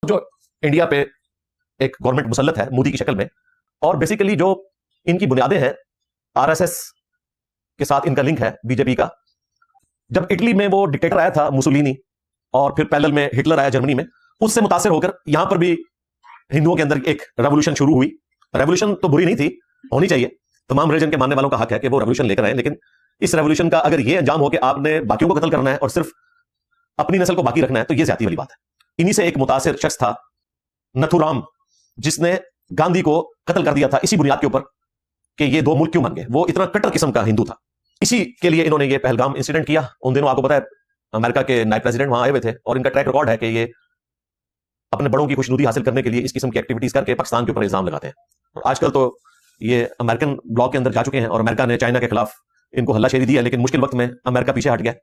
जो इंडिया पे एक गवर्नमेंट मुसल्लत है मोदी की शक्ल में, और बेसिकली जो इनकी बुनियादें हैं, आरएसएस के साथ इनका लिंक है, बीजेपी का। जब इटली में वो डिक्टेटर आया था मुसोलिनी, और फिर पैरेलल में हिटलर आया जर्मनी में, उससे मुतासिर होकर यहां पर भी हिंदुओं के अंदर एक रेवोल्यूशन शुरू हुई। रेवोल्यूशन तो बुरी नहीं थी, होनी चाहिए, तमाम रिलीजन के मानने वालों का हक है कि वो रेवोल्यूशन लेकर आए, लेकिन इस रेवोल्यूशन का अगर ये अंजाम हो कि आपने बाकियों को कत्ल करना है और सिर्फ अपनी नस्ल को बाकी रखना है, तो ये ज्यादती वाली बात है। इन्हीं से एक मुतासिर शख्स था नथुराम, जिसने गांधी को कत्ल कर दिया था इसी बुनियाद के ऊपर कि ये दो मुल्क क्यों बन गए। वो इतना कट्टर किस्म का हिंदू था, इसी के लिए इन्होंने ये पहलगाम इंसिडेंट किया। उन दिनों आपको पता है अमेरिका के नायब प्रेसिडेंट वहां आए हुए थे, और इनका ट्रैक रिकॉर्ड है कि ये अपने बड़ों की खुशनुदी हासिल करने के लिए इस किस्म की एक्टिविटीज करके पाकिस्तान के ऊपर इल्जाम लगाते हैं। और आजकल तो ये अमेरिकन ब्लॉक के अंदर जा चुके हैं, और अमेरिका ने चाइना के खिलाफ इनको हल्लाशेरी दी है, लेकिन मुश्किल वक्त में अमेरिका पीछे हट गया।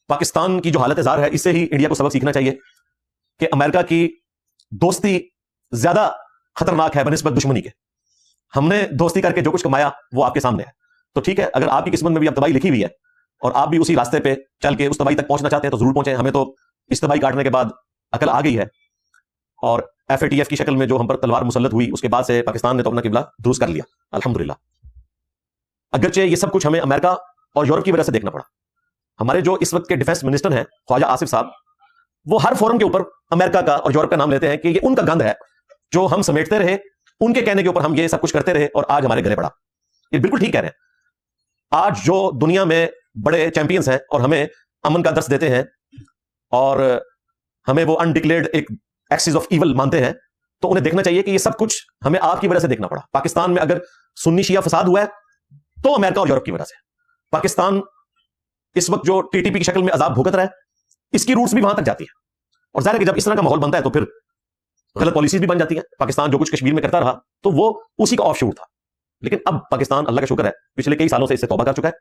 पाकिस्तान की जो हालत जार है, इससे ही इंडिया को सबक सीखना चाहिए कि अमेरिका की दोस्ती ज्यादा खतरनाक है बनिस्बत दुश्मनी के। हमने दोस्ती करके जो कुछ कमाया वो आपके सामने है। तो ठीक है, अगर आपकी किस्मत में भी अब तबाही लिखी हुई है और आप भी उसी रास्ते पे चल के उस तबाही तक पहुंचना चाहते हैं, तो जरूर पहुंचे। हमें तो इस तबाही काटने के बाद अकल आ गई है, और एफएटीएफ की शक्ल में जो हम पर तलवार मुसल्लत हुई, उसके बाद से पाकिस्तान ने तो अपना किबला दुरुस्त कर लिया, अल्हम्दुलिल्लाह। अगरचे ये सब कुछ हमें अमेरिका और यूरोप की वजह से देखना पड़ा। हमारे जो इस वक्त के डिफेंस मिनिस्टर हैं ख्वाजा आसिफ साहब, वो हर फोरम के ऊपर अमेरिका का और यूरोप का नाम लेते हैं कि ये उनका गंद है, जो हम समेटते रहे, उनके कहने के ऊपर हम ये सब कुछ करते रहे, और आज हमारे गले पड़ा। ये बिल्कुल ठीक कह रहे हैं। आज जो दुनिया में बड़े चैंपियंस हैं और हमें अमन का दर्स देते हैं, और हमें वो अनडिक्लेयर्ड एक एक्सिस ऑफ ईवल मानते हैं, तो उन्हें देखना चाहिए कि ये सब कुछ हमें आपकी वजह से देखना पड़ा। पाकिस्तान में अगर सुन्नी शिया फसाद हुआ है तो अमेरिका और यूरोप की वजह से। पाकिस्तान इस वक्त जो टीटीपी की शक्ल में अजाब भुगत रहा है, इसकी रूट्स भी वहां तक जाती है। और जाहिर है कि जब इस तरह का माहौल बनता है तो फिर गलत पॉलिसीज भी बन जाती हैं। पाकिस्तान जो कुछ कश्मीर में करता रहा, तो वो उसी का ऑफ शूट था। लेकिन अब पाकिस्तान, अल्लाह का शुक्र है, पिछले कई सालों से इससे तौबा कर चुका है।